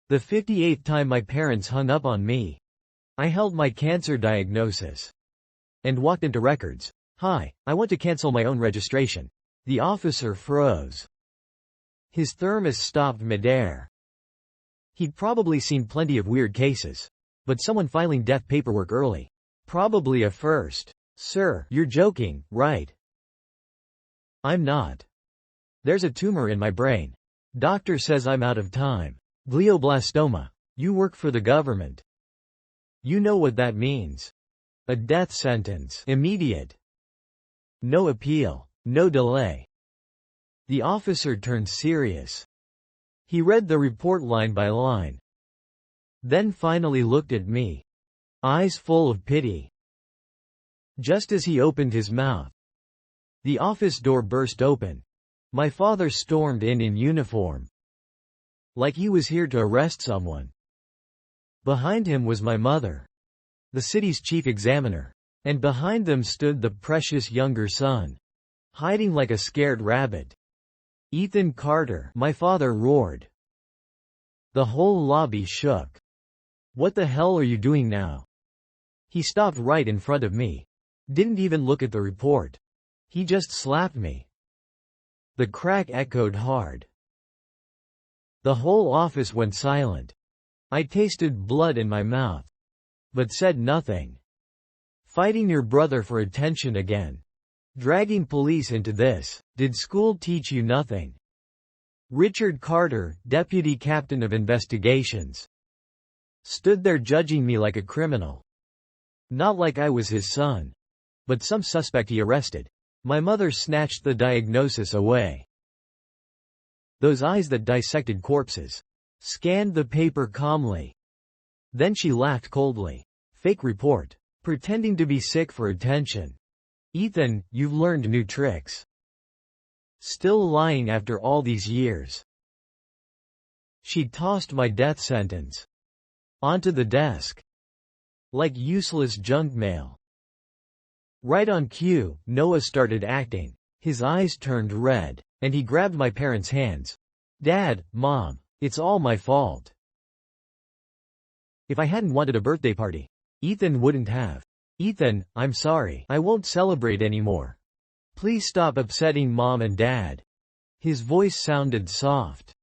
The 58th time my parents hung up on me. I held my cancer diagnosis and walked into records. "Hi, I want to cancel my own registration." The officer froze. His thermos stopped midair. He'd probably seen plenty of weird cases. But someone filing death paperwork early. Probably a first. "Sir, you're joking, right?" "I'm not. There's a tumor in my brain. Doctor says I'm out of time. Glioblastoma. You work for the government. You know what that means. A death sentence. Immediate. No appeal. No delay." The officer turned serious. He read the report line by line. Then finally looked at me. Eyes full of pity. Just as he opened his mouth, the office door burst open. My father stormed in uniform. Like he was here to arrest someone. Behind him was my mother, the city's chief examiner. And behind them stood the precious younger son, hiding like a scared rabbit. "Ethan Carter," my father roared. The whole lobby shook. "What the hell are you doing now?" He stopped right in front of me. Didn't even look at the report. He just slapped me. The crack echoed hard. The whole office went silent. I tasted blood in my mouth, but said nothing. Fighting your brother for attention again. Dragging police into this. Did school teach you nothing? Richard Carter, deputy captain of investigations, stood there judging me like a criminal. Not like I was his son, but some suspect he arrested. My mother snatched the diagnosis away. Those eyes that dissected corpses scanned the paper calmly. Then she laughed coldly. "Fake report. Pretending to be sick for attention. Ethan, you've learned new tricks. Still lying after all these years." She tossed my death sentence onto the desk like useless junk mail. Right on cue, Noah started acting. His eyes turned red, and he grabbed my parents' hands. "Dad, Mom, it's all my fault. If I hadn't wanted a birthday party, Ethan wouldn't have. Ethan, I'm sorry. I won't celebrate anymore. Please stop upsetting Mom and Dad." His voice sounded soft,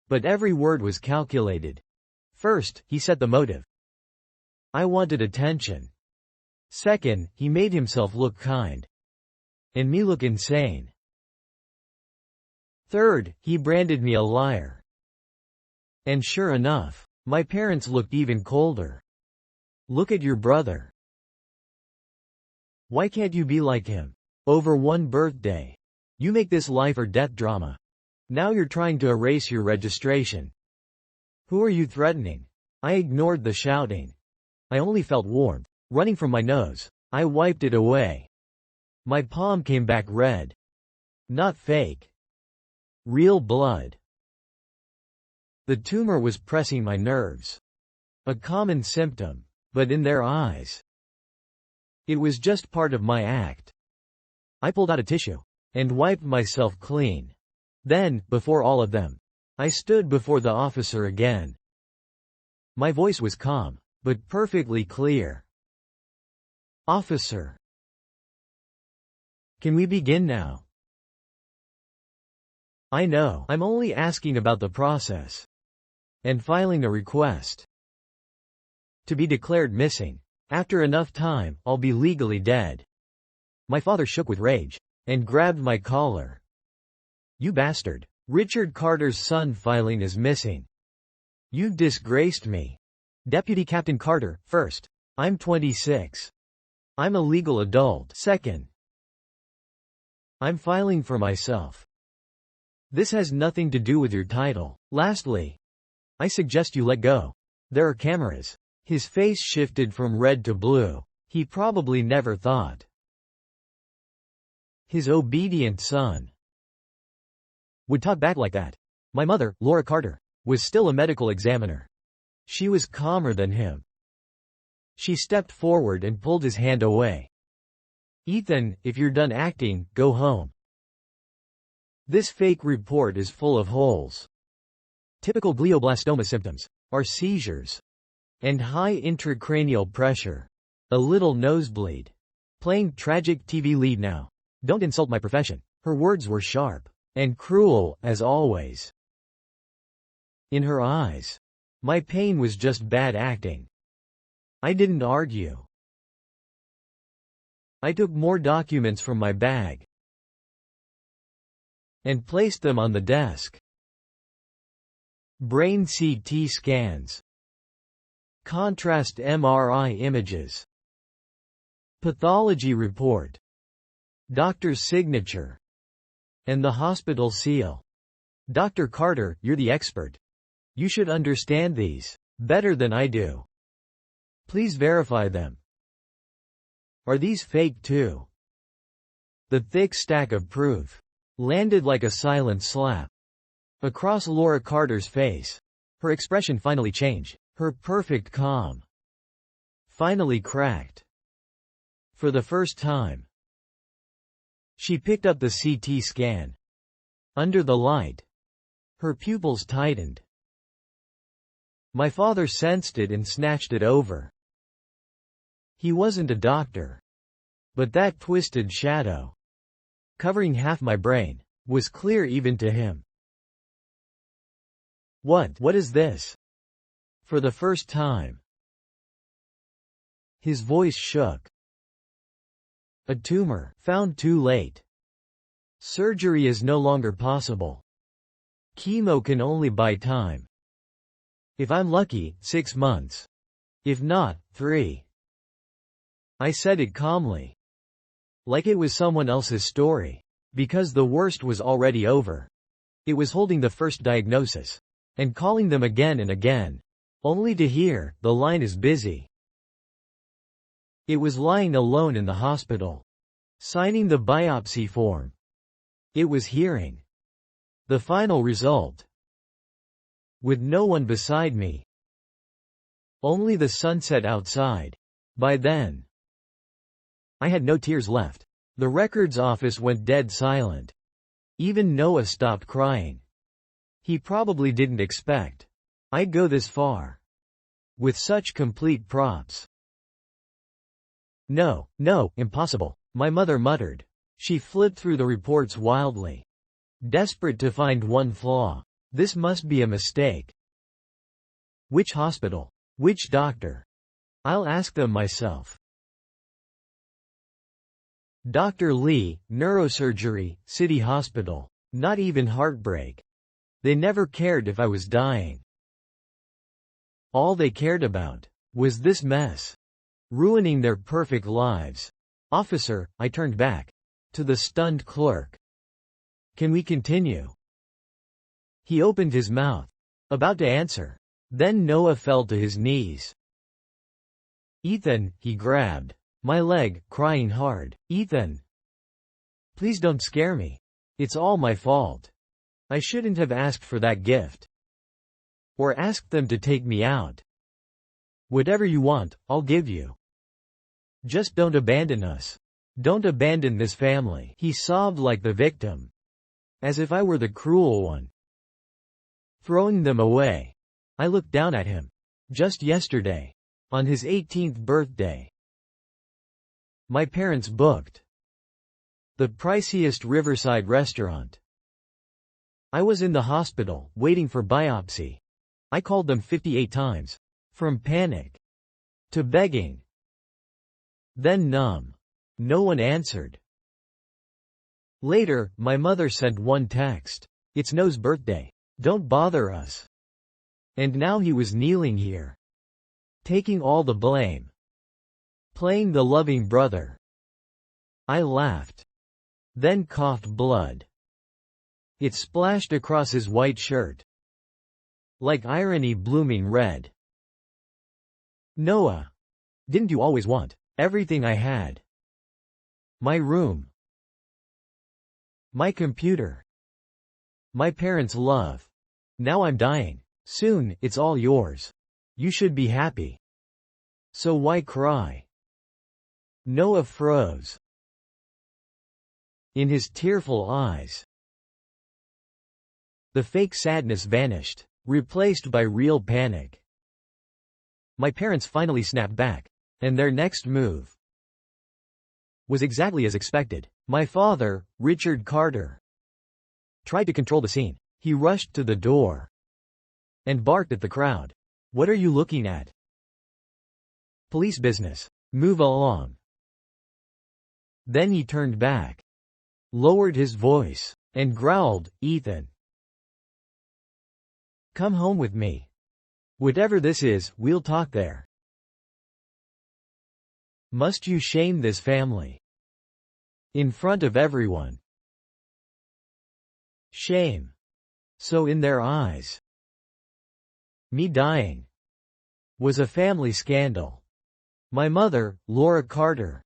but every word was calculated. First, he set the motive. I wanted attention. Second, he made himself look kind. And me look insane. Third, he branded me a liar. And sure enough, my parents looked even colder. "Look at your brother. Why can't you be like him? Over one birthday. You make this life or death drama. Now you're trying to erase your registration. Who are you threatening?" I ignored the shouting. I only felt warmth running from my nose. I wiped it away. My palm came back red. Not fake. Real blood. The tumor was pressing my nerves. A common symptom, but in their eyes, it was just part of my act. I pulled out a tissue and wiped myself clean. Then, before all of them, I stood before the officer again. My voice was calm, but perfectly clear. "Officer, can we begin now? I know, I'm only asking about the process and filing a request to be declared missing. After enough time, I'll be legally dead." My father shook with rage and grabbed my collar. "You bastard. Richard Carter's son filing as missing. You've disgraced me. Deputy Captain Carter, first. I'm 26. I'm a legal adult. Second, I'm filing for myself. This has nothing to do with your title. Lastly, I suggest you let go. There are cameras." His face shifted from red to blue. He probably never thought his obedient son would talk back like that. My mother, Laura Carter, was still a medical examiner. She was calmer than him. She stepped forward and pulled his hand away. "Ethan, if you're done acting, go home. This fake report is full of holes. Typical glioblastoma symptoms. are seizures and high intracranial pressure. A little nosebleed. Playing tragic TV lead now. Don't insult my profession. Her words were sharp and cruel, as always. In her eyes, my pain was just bad acting. I didn't argue. I took more documents from my bag and placed them on the desk. Brain CT scans. Contrast MRI images. Pathology report. Doctor's signature. And the hospital seal. Dr. Carter, you're the expert. You should understand these better than I do. Please verify them. Are these fake too? The thick stack of proof landed like a silent slap across Laura Carter's face. Her expression finally changed. Her perfect calm finally cracked. For the first time, she picked up the CT scan. Under the light, her pupils tightened. My father sensed it and snatched it over. He wasn't a doctor, but that twisted shadow, covering half my brain, was clear even to him. What is this? For the first time. His voice shook. A tumor, found too late. Surgery is no longer possible. Chemo can only buy time. If I'm lucky, 6 months. If not, 3. I said it calmly. Like it was someone else's story. Because the worst was already over. It was holding the first diagnosis. And calling them again and again. Only to hear, the line is busy. It was lying alone in the hospital. Signing the biopsy form. It was hearing the final result. With no one beside me. Only the sunset outside. By then, I had no tears left. The records office went dead silent. Even Noah stopped crying. He probably didn't expect I'd go this far. With such complete props. No, impossible, my mother muttered. She flipped through the reports wildly. Desperate to find one flaw. This must be a mistake. Which hospital? Which doctor? I'll ask them myself. Dr. Lee, neurosurgery, City Hospital. Not even heartbreak. They never cared if I was dying. All they cared about was this mess. Ruining their perfect lives. Officer, I turned back. To the stunned clerk. Can we continue? He opened his mouth. About to answer. Then Noah fell to his knees. Ethan, he grabbed my leg, crying hard. Ethan. Please don't scare me. It's all my fault. I shouldn't have asked for that gift. Or asked them to take me out. Whatever you want, I'll give you. Just don't abandon us. Don't abandon this family. He sobbed like the victim. As if I were the cruel one. Throwing them away. I looked down at him. Just yesterday. On his 18th birthday. My parents booked the priciest riverside restaurant. I was in the hospital, waiting for biopsy. I called them 58 times. From panic to begging. Then numb. No one answered. Later, my mother sent one text. It's Noah's birthday. Don't bother us. And now he was kneeling here. Taking all the blame. Playing the loving brother. I laughed. Then coughed blood. It splashed across his white shirt. Like irony blooming red. Noah. Didn't you always want everything I had? My room. My computer. My parents' love. Now I'm dying. Soon, it's all yours. You should be happy. So why cry? Noah froze. In his tearful eyes, the fake sadness vanished. replaced by real panic. My parents finally snapped back, and their next move was exactly as expected. My father, Richard Carter, tried to control the scene. He rushed to the door and barked at the crowd. "What are you looking at? Police business. Move along." Then he turned back, lowered his voice, and growled, "Ethan, come home with me. Whatever this is, we'll talk there. Must you shame this family? In front of everyone? Shame." So in their eyes, me dying was a family scandal. My mother, Laura Carter,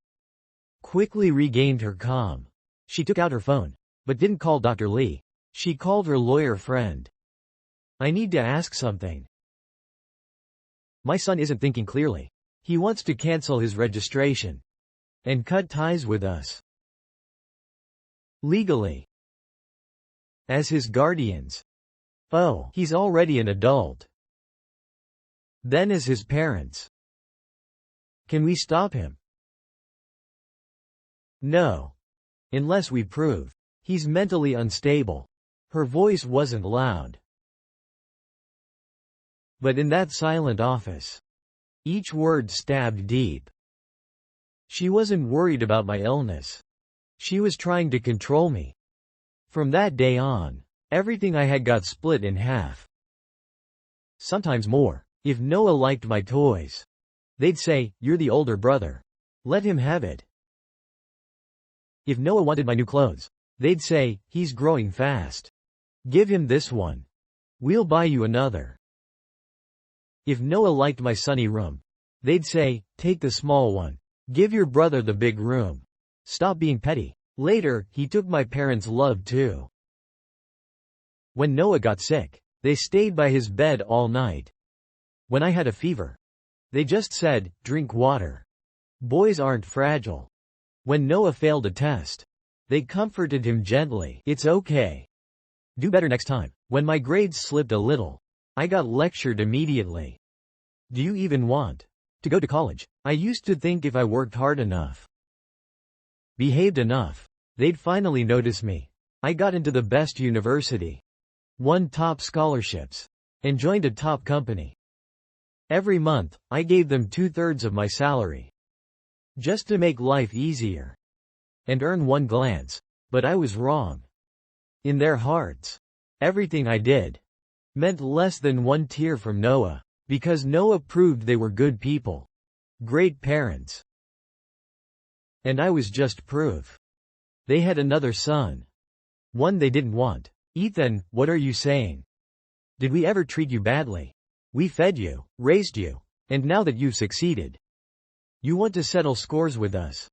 quickly regained her calm. She took out her phone, but didn't call Dr. Lee. She called her lawyer friend. "I need to ask something. My son isn't thinking clearly. He wants to cancel his registration and cut ties with us. Legally. As his guardians. Oh, he's already an adult. Then as his parents. Can we stop him?" "No. Unless we prove he's mentally unstable." Her voice wasn't loud. But in that silent office, each word stabbed deep. She wasn't worried about my illness. She was trying to control me. From that day on, everything I had got split in half. Sometimes more. If Noah liked my toys, they'd say, "You're the older brother. Let him have it." If Noah wanted my new clothes, they'd say, "He's growing fast. Give him this one. We'll buy you another." If Noah liked my sunny room, they'd say, "Take the small one. Give your brother the big room. Stop being petty." Later, he took my parents' love too. When Noah got sick, they stayed by his bed all night. When I had a fever, they just said, "Drink water. Boys aren't fragile." When Noah failed a test, they comforted him gently. "It's okay. Do better next time." When my grades slipped a little, I got lectured immediately. "Do you even want to go to college?" I used to think if I worked hard enough, behaved enough, they'd finally notice me. I got into the best university, won top scholarships, and joined a top company. Every month, I gave them 2/3 of my salary, just to make life easier, and earn one glance. But I was wrong. In their hearts, everything I did meant less than one tear from Noah, because Noah proved they were good people, great parents. And I was just proof. They had another son. One they didn't want. "Ethan, what are you saying? Did we ever treat you badly? We fed you, raised you, and now that you've succeeded, you want to settle scores with us."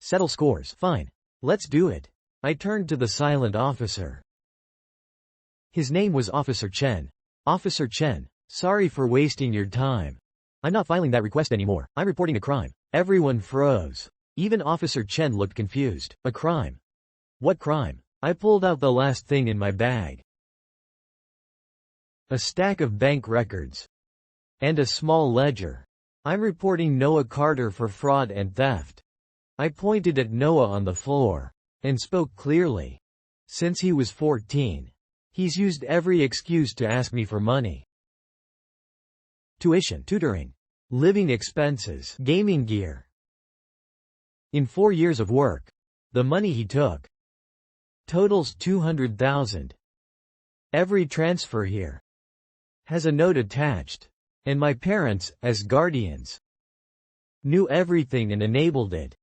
"Settle scores, fine. Let's do it." I turned to the silent officer. His name was Officer Chen. "Officer Chen, sorry for wasting your time. I'm not filing that request anymore. I'm reporting a crime." Everyone froze. Even Officer Chen looked confused. "A crime? What crime?" I pulled out the last thing in my bag. A stack of bank records. And a small ledger. "I'm reporting Noah Carter for fraud and theft." I pointed at Noah on the floor, and spoke clearly. "Since he was 14, he's used every excuse to ask me for money. Tuition, tutoring, living expenses, gaming gear. In 4 years of work, the money he took totals $200,000. Every transfer here has a note attached, and my parents, as guardians, knew everything and enabled it.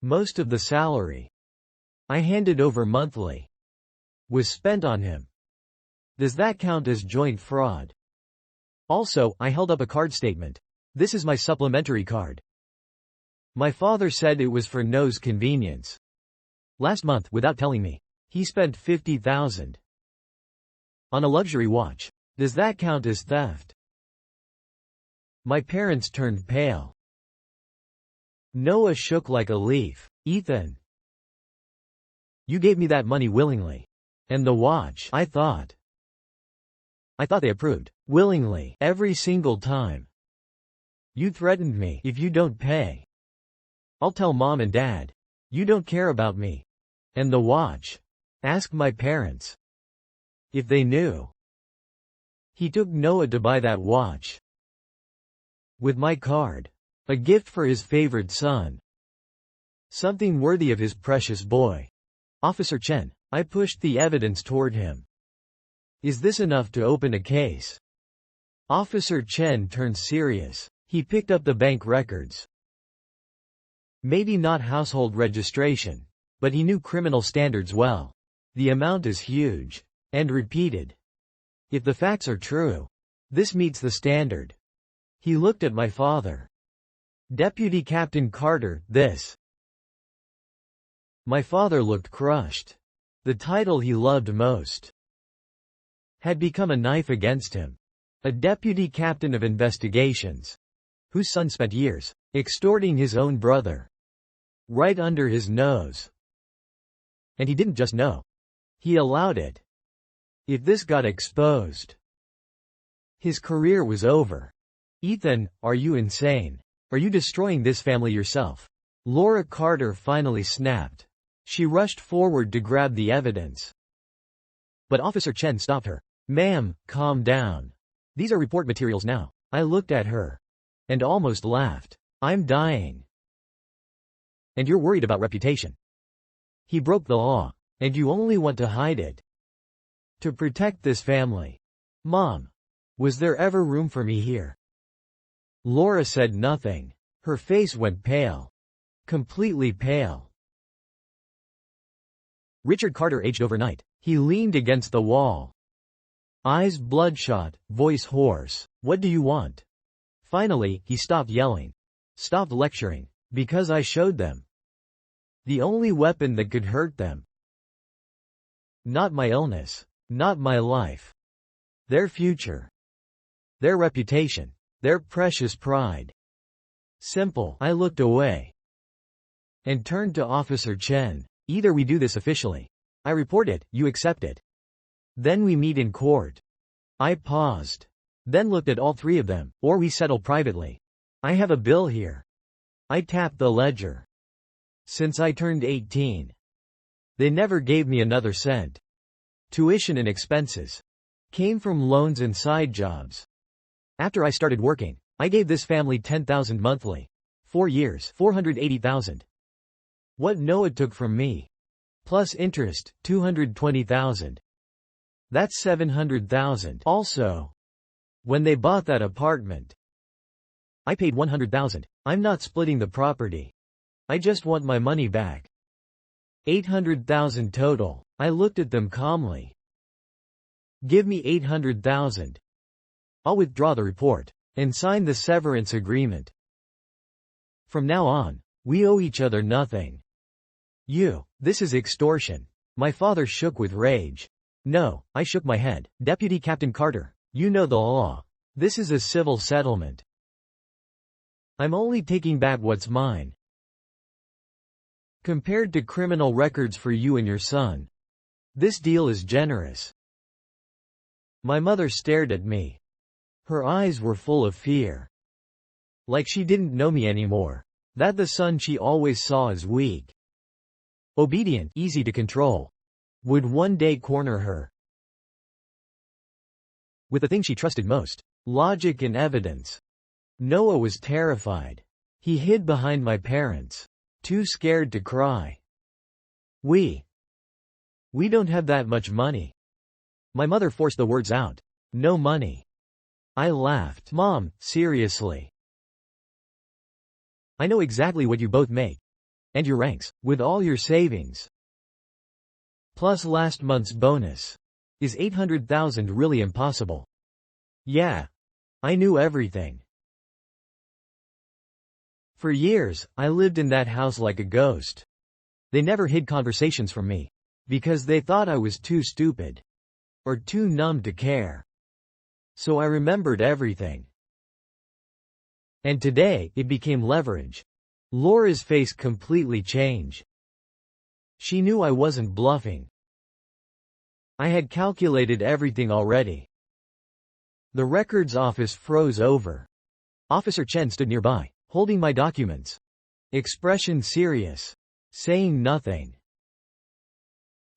Most of the salary I handed over monthly was spent on him. Does that count as joint fraud?" Also, I held up a card statement. "This is my supplementary card." My father said it was for Noah's convenience. Last month, without telling me, he spent $50,000 on a luxury watch. Does that count as theft? My parents turned pale. Noah shook like a leaf. "Ethan, you gave me that money willingly. And the watch, I thought I thought they approved. Willingly. Every single time. You threatened me. If you don't pay, I'll tell mom and dad. You don't care about me. And the watch. Ask my parents. If they knew. He took Noah to buy that watch. With my card. A gift for his favorite son. Something worthy of his precious boy. Officer Chen. I pushed the evidence toward him. Is this enough to open a case? Officer Chen turned serious. He picked up the bank records. Maybe not household registration, but he knew criminal standards well. The amount is huge. And repeated. If the facts are true, this meets the standard. He looked at my father. Deputy Captain Carter, this. My father looked crushed. The title he loved most had become a knife against him. A deputy captain of investigations, whose son spent years extorting his own brother. Right under his nose. And he didn't just know. He allowed it. If this got exposed, his career was over. Ethan, are you insane? Are you destroying this family yourself? Laura Carter finally snapped. She rushed forward to grab the evidence. But Officer Chen stopped her. Ma'am, calm down. These are report materials now. I looked at her. And almost laughed. I'm dying. And you're worried about reputation. He broke the law. And you only want to hide it. To protect this family. Mom. Was there ever room for me here? Laura said nothing. Her face went pale. Completely pale. Richard Carter aged overnight. He leaned against the wall. Eyes bloodshot, voice hoarse. What do you want? Finally, he stopped yelling. Stopped lecturing. Because I showed them. The only weapon that could hurt them. Not my illness. Not my life. Their future. Their reputation. Their precious pride. Simple. I looked away. And turned to Officer Chen. Either we do this officially. I report it, you accept it. Then we meet in court. I paused. Then looked at all three of them, or we settle privately. I have a bill here. I tapped the ledger. Since I turned 18. They never gave me another cent. Tuition and expenses came from loans and side jobs. After I started working, I gave this family $10,000 monthly. 4 years, $480,000. What Noah took from me. Plus interest, $220,000. That's $700,000. Also, when they bought that apartment, I paid $100,000. I'm not splitting the property. I just want my money back. $800,000 total. I looked at them calmly. Give me $800,000. I'll withdraw the report and sign the severance agreement. From now on, we owe each other nothing. This is extortion. My father shook with rage. No, I shook my head. Deputy Captain Carter, you know the law. This is a civil settlement. I'm only taking back what's mine. Compared to criminal records for you and your son, this deal is generous. My mother stared at me. Her eyes were full of fear. Like she didn't know me anymore. That the son she always saw as weak, obedient, easy to control, would one day corner her. With the thing she trusted most, logic and evidence. Noah was terrified. He hid behind my parents. Too scared to cry. We don't have that much money. My mother forced the words out. No money. I laughed. Mom, seriously. I know exactly what you both make. And your ranks, with all your savings. Plus last month's bonus. Is $800,000 really impossible? Yeah. I knew everything. For years, I lived in that house like a ghost. They never hid conversations from me. Because they thought I was too stupid. Or too numb to care. So I remembered everything. And today, it became leverage. Laura's face completely changed. She knew I wasn't bluffing. I had calculated everything already. The records office froze over. Officer Chen stood nearby, holding my documents. Expression serious. Saying nothing.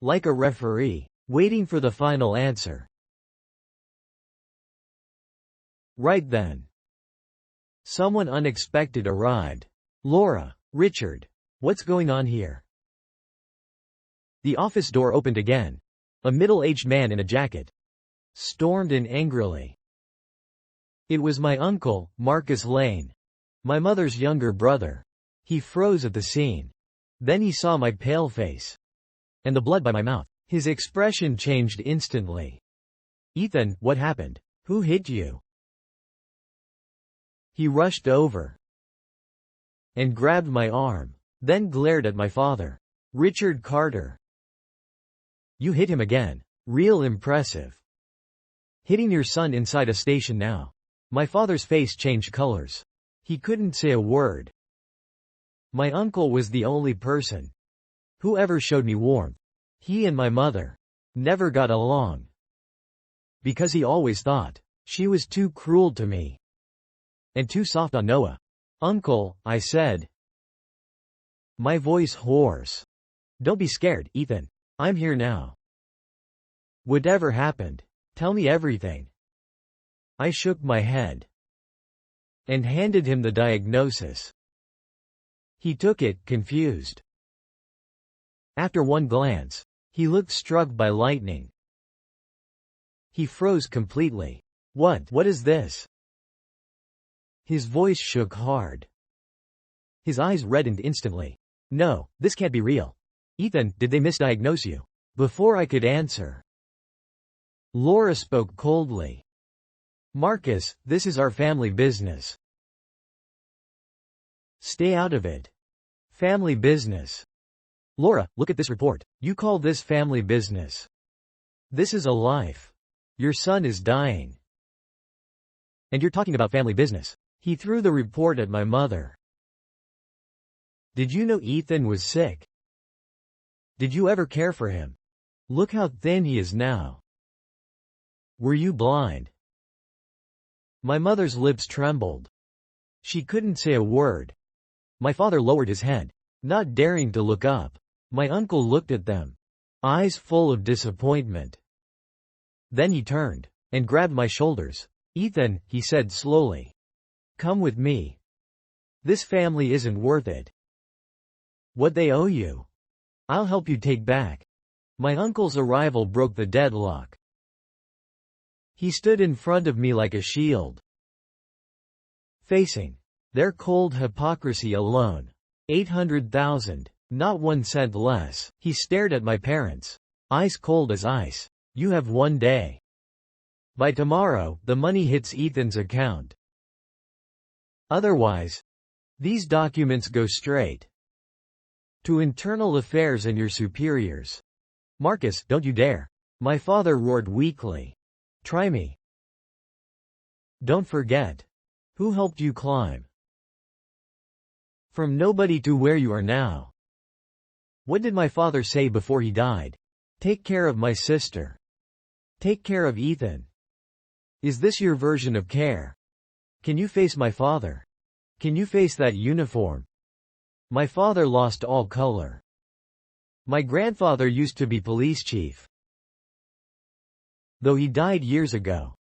Like a referee, waiting for the final answer. Right then, someone unexpected arrived. Laura, Richard, what's going on here? The office door opened again. A middle-aged man in a jacket stormed in angrily. It was my uncle, Marcus Lane, my mother's younger brother. He froze at the scene. Then he saw my pale face and the blood by my mouth. His expression changed instantly. Ethan, what happened? Who hit you? He rushed over and grabbed my arm, then glared at my father. Richard Carter. You hit him again. Real impressive. Hitting your son inside a station now. My father's face changed colors. He couldn't say a word. My uncle was the only person who ever showed me warmth. He and my mother never got along because he always thought she was too cruel to me and too soft on Noah. Uncle, I said, my voice hoarse. Don't be scared, Ethan. I'm here now. Whatever happened, tell me everything. I shook my head and handed him the diagnosis. He took it, confused. After one glance, he looked struck by lightning. He froze completely. What is this? His voice shook hard. His eyes reddened instantly. No, this can't be real. Ethan, did they misdiagnose you? Before I could answer, Laura spoke coldly. Marcus, this is our family business. Stay out of it. Family business. Laura, look at this report. You call this family business? This is a life. Your son is dying. And you're talking about family business. He threw the report at my mother. Did you know Ethan was sick? Did you ever care for him? Look how thin he is now. Were you blind? My mother's lips trembled. She couldn't say a word. My father lowered his head, not daring to look up. My uncle looked at them, eyes full of disappointment. Then he turned and grabbed my shoulders. Ethan, he said slowly, come with me. This family isn't worth it. What they owe you, I'll help you take back. My uncle's arrival broke the deadlock. He stood in front of me like a shield, facing their cold hypocrisy alone. 800,000, not 1 cent less. He stared at my parents, eyes cold as ice. You have 1 day. By tomorrow, the money hits Ethan's account. Otherwise, these documents go straight to internal affairs and your superiors. Marcus, don't you dare. My father roared weakly. Try me. Don't forget who helped you climb from nobody to where you are now. What did my father say before he died? Take care of my sister. Take care of Ethan. Is this your version of care? Can you face my father? Can you face that uniform? My father lost all color. My grandfather used to be police chief. Though he died years ago,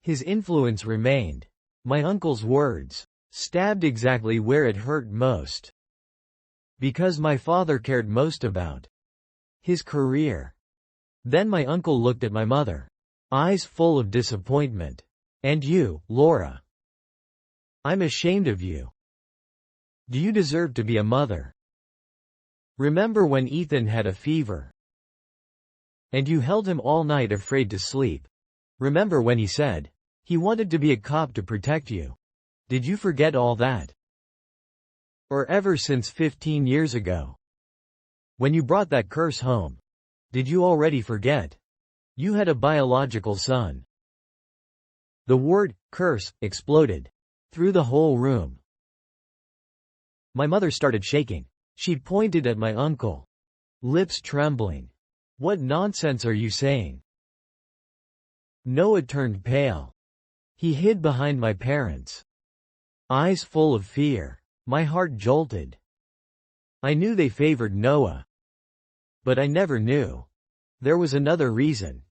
his influence remained. My uncle's words stabbed exactly where it hurt most. Because my father cared most about his career. Then my uncle looked at my mother, eyes full of disappointment. And you, Laura. I'm ashamed of you. Do you deserve to be a mother? Remember when Ethan had a fever? And you held him all night afraid to sleep? Remember when he said he wanted to be a cop to protect you? Did you forget all that? Or ever since 15 years ago, when you brought that curse home? Did you already forget? You had a biological son. The word curse exploded through the whole room. My mother started shaking. She pointed at my uncle, lips trembling. What nonsense are you saying? Noah turned pale. He hid behind my parents, eyes full of fear. My heart jolted. I knew they favored Noah. But I never knew there was another reason.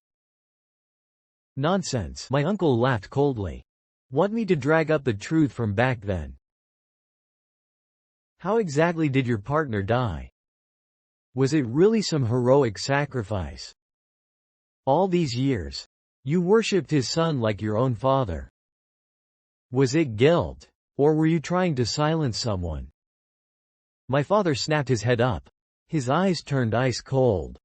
Nonsense, my uncle laughed coldly. Want me to drag up the truth from back then? How exactly did your partner die? Was it really some heroic sacrifice? All these years, you worshipped his son like your own father. Was it guilt? Or were you trying to silence someone? My father snapped his head up. His eyes turned ice cold.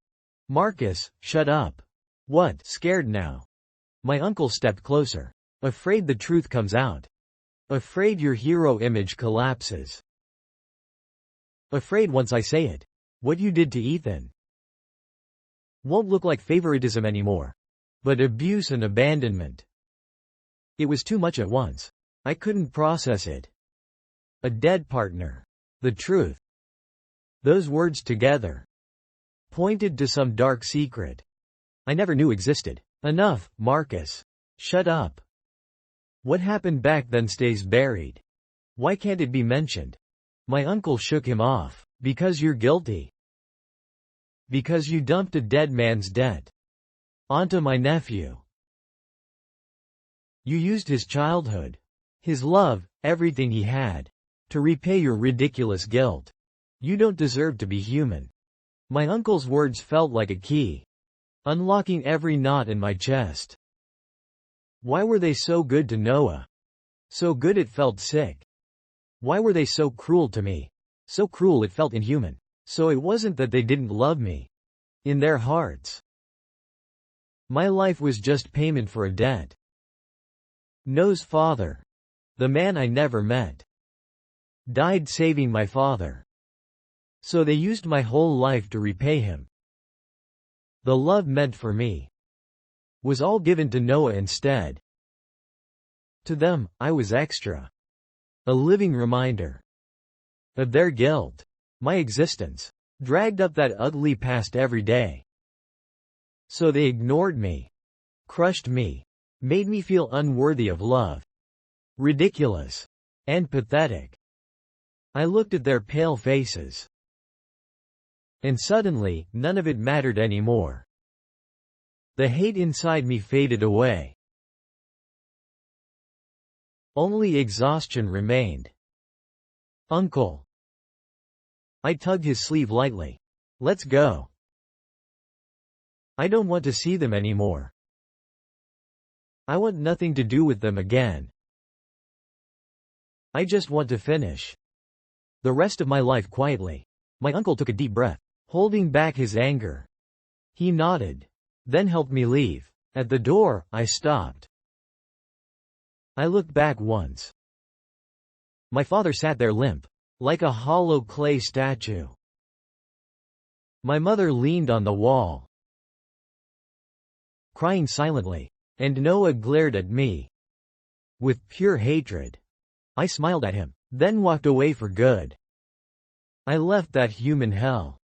Marcus, shut up. What, scared now? My uncle stepped closer. Afraid the truth comes out. Afraid your hero image collapses. Afraid once I say it, what you did to Ethan won't look like favoritism anymore, but abuse and abandonment. It was too much at once. I couldn't process it. A dead partner. The truth. Those words together pointed to some dark secret I never knew existed. Enough, Marcus. Shut up. What happened back then stays buried. Why can't it be mentioned? My uncle shook him off. Because you're guilty. Because you dumped a dead man's debt onto my nephew. You used his childhood, his love, everything he had, to repay your ridiculous guilt. You don't deserve to be human. My uncle's words felt like a key, unlocking every knot in my chest. Why were they so good to Noah? So good it felt sick. Why were they so cruel to me? So cruel it felt inhuman. So it wasn't that they didn't love me. In their hearts, my life was just payment for a debt. Noah's father, the man I never met, died saving my father. So they used my whole life to repay him. The love meant for me was all given to Noah instead. To them, I was extra. A living reminder of their guilt. My existence dragged up that ugly past every day. So they ignored me, crushed me, made me feel unworthy of love, ridiculous, and pathetic. I looked at their pale faces, and suddenly, none of it mattered anymore. The hate inside me faded away. Only exhaustion remained. Uncle. I tugged his sleeve lightly. Let's go. I don't want to see them anymore. I want nothing to do with them again. I just want to finish the rest of my life quietly. My uncle took a deep breath, holding back his anger. He nodded, then helped me leave. At the door, I stopped. I looked back once. My father sat there limp, like a hollow clay statue. My mother leaned on the wall, crying silently, and Noah glared at me with pure hatred. I smiled at him, then walked away for good. I left that human hell,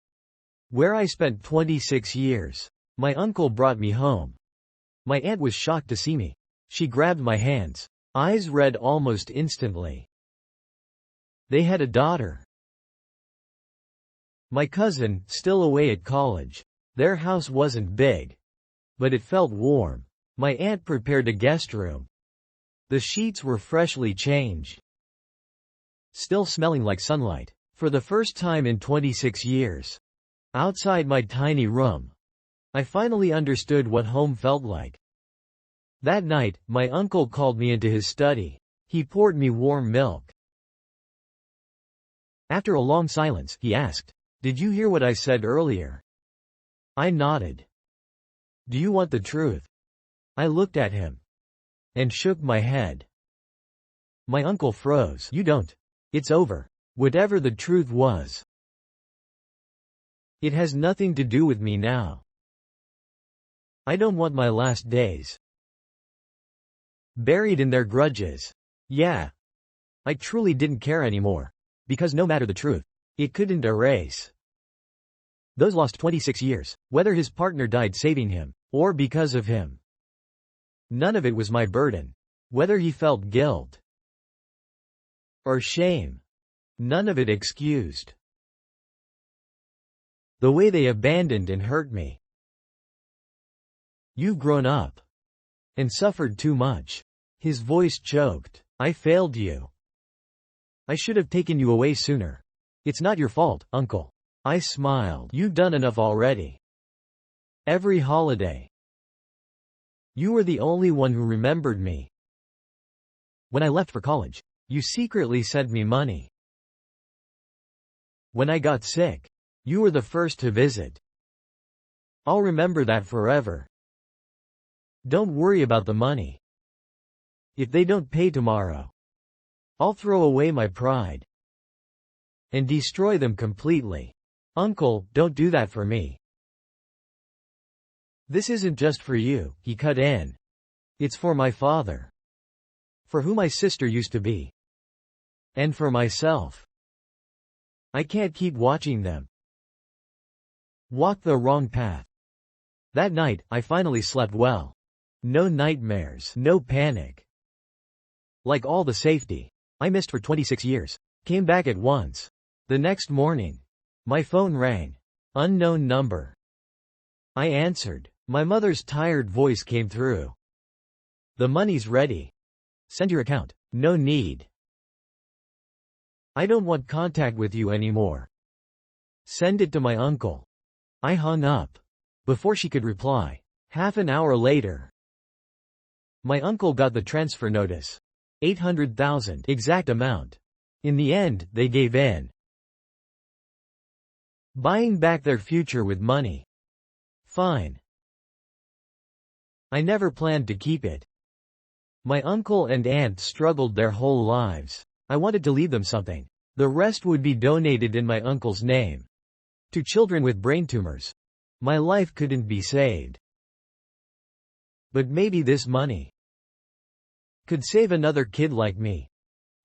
where I spent 26 years. My uncle brought me home. My aunt was shocked to see me. She grabbed my hands, eyes red almost instantly. They had a daughter. My cousin, still away at college. Their house wasn't big, but it felt warm. My aunt prepared a guest room. The sheets were freshly changed, still smelling like sunlight. For the first time in 26 years, outside my tiny room, I finally understood what home felt like. That night, my uncle called me into his study. He poured me warm milk. After a long silence, he asked, "Did you hear what I said earlier?" I nodded. "Do you want the truth?" I looked at him and shook my head. My uncle froze. "You don't. It's over. Whatever the truth was, it has nothing to do with me now. I don't want my last days buried in their grudges." Yeah. I truly didn't care anymore. Because no matter the truth, it couldn't erase those lost 26 years, whether his partner died saving him, or because of him. None of it was my burden. Whether he felt guilt or shame, none of it excused the way they abandoned and hurt me. You've grown up and suffered too much. His voice choked. I failed you. I should have taken you away sooner. It's not your fault, Uncle. I smiled. You've done enough already. Every holiday, you were the only one who remembered me. When I left for college, you secretly sent me money. When I got sick, you were the first to visit. I'll remember that forever. Don't worry about the money. If they don't pay tomorrow, I'll throw away my pride and destroy them completely. Uncle, don't do that for me. This isn't just for you, he cut in. It's for my father, for who my sister used to be, and for myself. I can't keep watching them walk the wrong path. That night, I finally slept well. No nightmares, no panic. Like all the safety I missed for 26 years, came back at once. The next morning, my phone rang. Unknown number. I answered. My mother's tired voice came through. The money's ready. Send your account. No need. I don't want contact with you anymore. Send it to my uncle. I hung up before she could reply. Half an hour later, my uncle got the transfer notice. 800,000 exact amount. In the end, they gave in. Buying back their future with money. Fine. I never planned to keep it. My uncle and aunt struggled their whole lives. I wanted to leave them something. The rest would be donated in my uncle's name to children with brain tumors. My life couldn't be saved. But maybe this money could save another kid like me.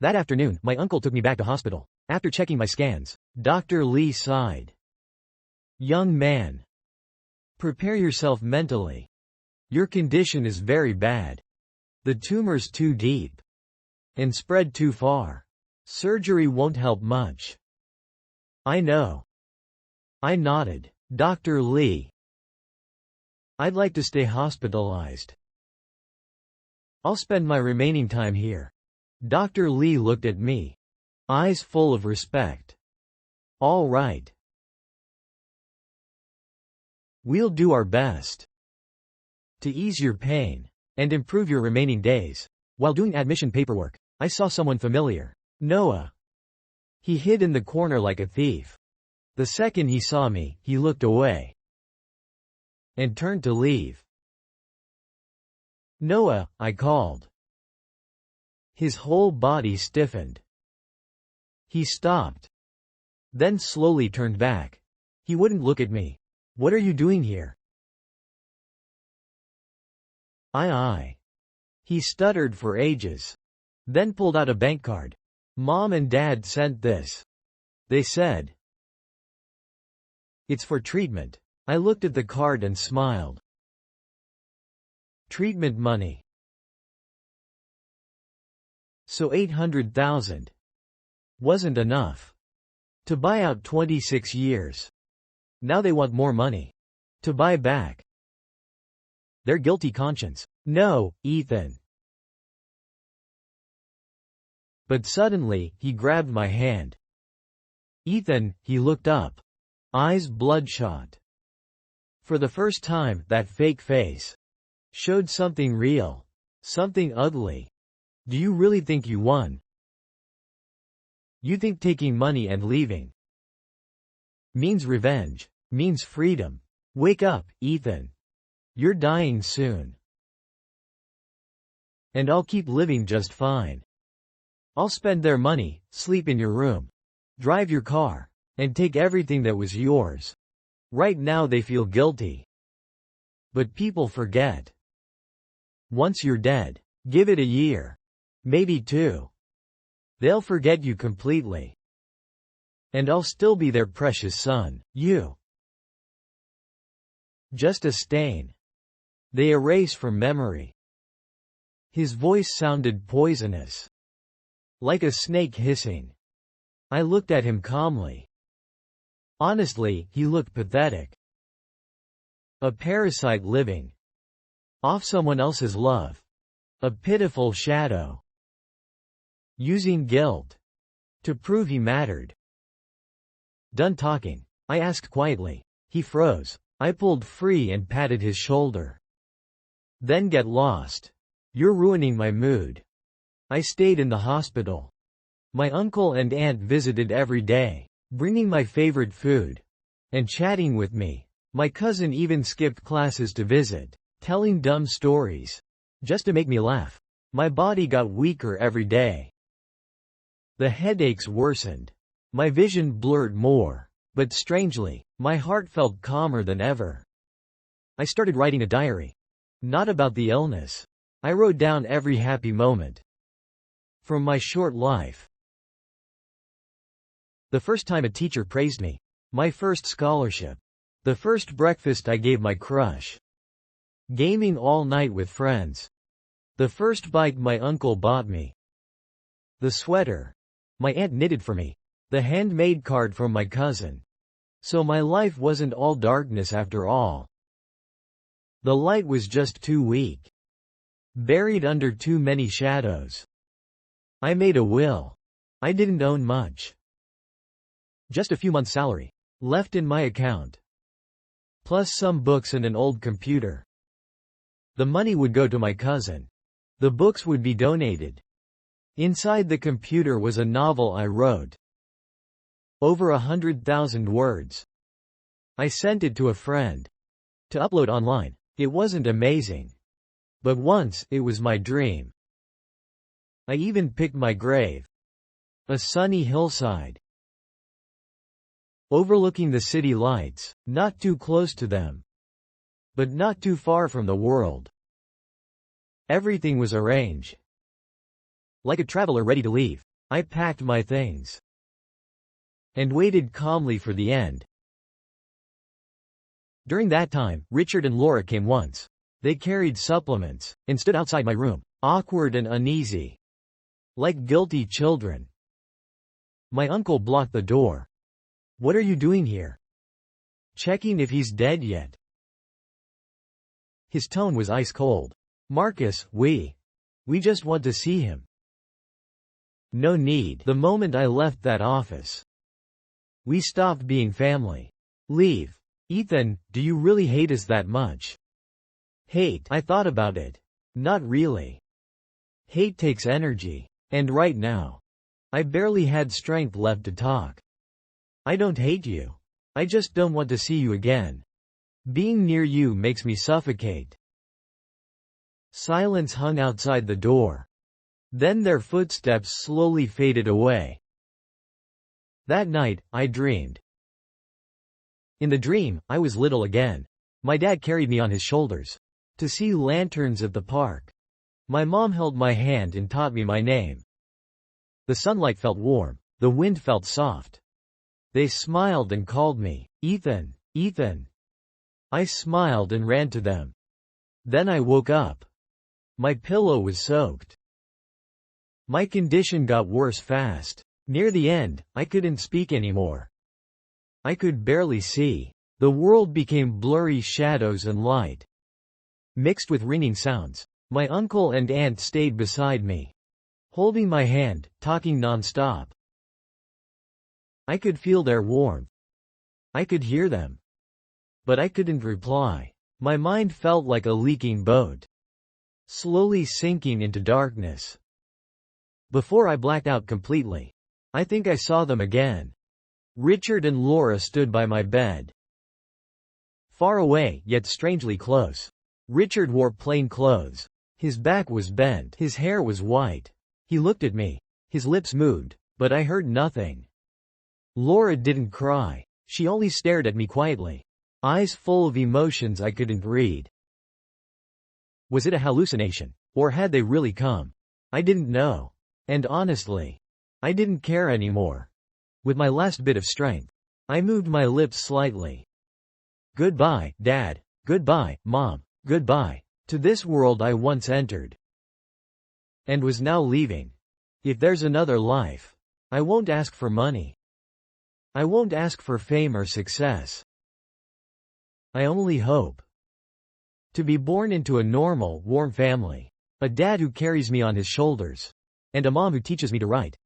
That afternoon, my uncle took me back to hospital. After checking my scans, Dr. Lee sighed. Young man, prepare yourself mentally. Your condition is very bad. The tumor's too deep and spread too far. Surgery won't help much. I know. I nodded. Dr. Lee, I'd like to stay hospitalized. I'll spend my remaining time here. Dr. Lee looked at me, eyes full of respect. All right. We'll do our best to ease your pain and improve your remaining days. While doing admission paperwork, I saw someone familiar. Noah. He hid in the corner like a thief. The second he saw me, he looked away and turned to leave. Noah, I called. His whole body stiffened. He stopped, then slowly turned back. He wouldn't look at me. What are you doing here? I. He stuttered for ages, then pulled out a bank card. Mom and Dad sent this. They said, it's for treatment. I looked at the card and smiled. Treatment money. So 800,000 wasn't enough to buy out 26 years. Now they want more money to buy back their guilty conscience. No, Ethan. But suddenly, he grabbed my hand. Ethan, he looked up, eyes bloodshot. For the first time, that fake face showed something real, something ugly. Do you really think you won? You think taking money and leaving means revenge, means freedom? Wake up, Ethan. You're dying soon. And I'll keep living just fine. I'll spend their money, sleep in your room, drive your car, and take everything that was yours. Right now they feel guilty. But people forget. Once you're dead, give it a year, maybe 2. They'll forget you completely. And I'll still be their precious son. You. Just a stain they erase from memory. His voice sounded poisonous, like a snake hissing. I looked at him calmly. Honestly, he looked pathetic. A parasite living off someone else's love. A pitiful shadow. Using guilt to prove he mattered. Done talking, I asked quietly. He froze. I pulled free and patted his shoulder. Then get lost. You're ruining my mood. I stayed in the hospital. My uncle and aunt visited every day, bringing my favorite food and chatting with me. My cousin even skipped classes to visit, telling dumb stories just to make me laugh. My body got weaker every day. The headaches worsened. My vision blurred more. But strangely, my heart felt calmer than ever. I started writing a diary. Not about the illness. I wrote down every happy moment from my short life. The first time a teacher praised me. My first scholarship. The first breakfast I gave my crush. Gaming all night with friends. The first bike my uncle bought me. The sweater my aunt knitted for me. The handmade card from my cousin. So my life wasn't all darkness after all. The light was just too weak. Buried under too many shadows. I made a will. I didn't own much. Just a few months' salary left in my account. Plus some books and an old computer. The money would go to my cousin. The books would be donated. Inside the computer was a novel I wrote. Over 100,000 words. I sent it to a friend to upload online. It wasn't amazing. But once, it was my dream. I even picked my grave. A sunny hillside. Overlooking the city lights, not too close to them. But not too far from the world. Everything was arranged. Like a traveler ready to leave, I packed my things. And waited calmly for the end. During that time, Richard and Laura came once. They carried supplements, and stood outside my room, awkward and uneasy. Like guilty children. My uncle blocked the door. "What are you doing here?" "Checking if he's dead yet." His tone was ice cold. "Marcus, we just want to see him." No need. The moment I left that office, we stopped being family. Leave. "Ethan, do you really hate us that much?" Hate. I thought about it. Not really. Hate takes energy. And right now, I barely had strength left to talk. I don't hate you. I just don't want to see you again. Being near you makes me suffocate. Silence hung outside the door. Then their footsteps slowly faded away. That night, I dreamed. In the dream, I was little again. My dad carried me on his shoulders to see lanterns at the park. My mom held my hand and taught me my name. The sunlight felt warm. The wind felt soft. They smiled and called me, "Ethan, Ethan." I smiled and ran to them. Then I woke up. My pillow was soaked. My condition got worse fast. Near the end, I couldn't speak anymore. I could barely see. The world became blurry shadows and light, mixed with ringing sounds. My uncle and aunt stayed beside me, holding my hand, talking non-stop. I could feel their warmth. I could hear them. But I couldn't reply. My mind felt like a leaking boat, slowly sinking into darkness. Before I blacked out completely, I think I saw them again. Richard and Laura stood by my bed. Far away, yet strangely close. Richard wore plain clothes. His back was bent. His hair was white. He looked at me. His lips moved, but I heard nothing. Laura didn't cry. She only stared at me quietly, eyes full of emotions I couldn't read. Was it a hallucination? Or had they really come? I didn't know. And honestly, I didn't care anymore. With my last bit of strength, I moved my lips slightly. Goodbye, Dad. Goodbye, Mom. Goodbye to this world I once entered. and was now leaving. If there's another life, I won't ask for money. I won't ask for fame or success. I only hope to be born into a normal, warm family. A dad who carries me on his shoulders. And a mom who teaches me to write.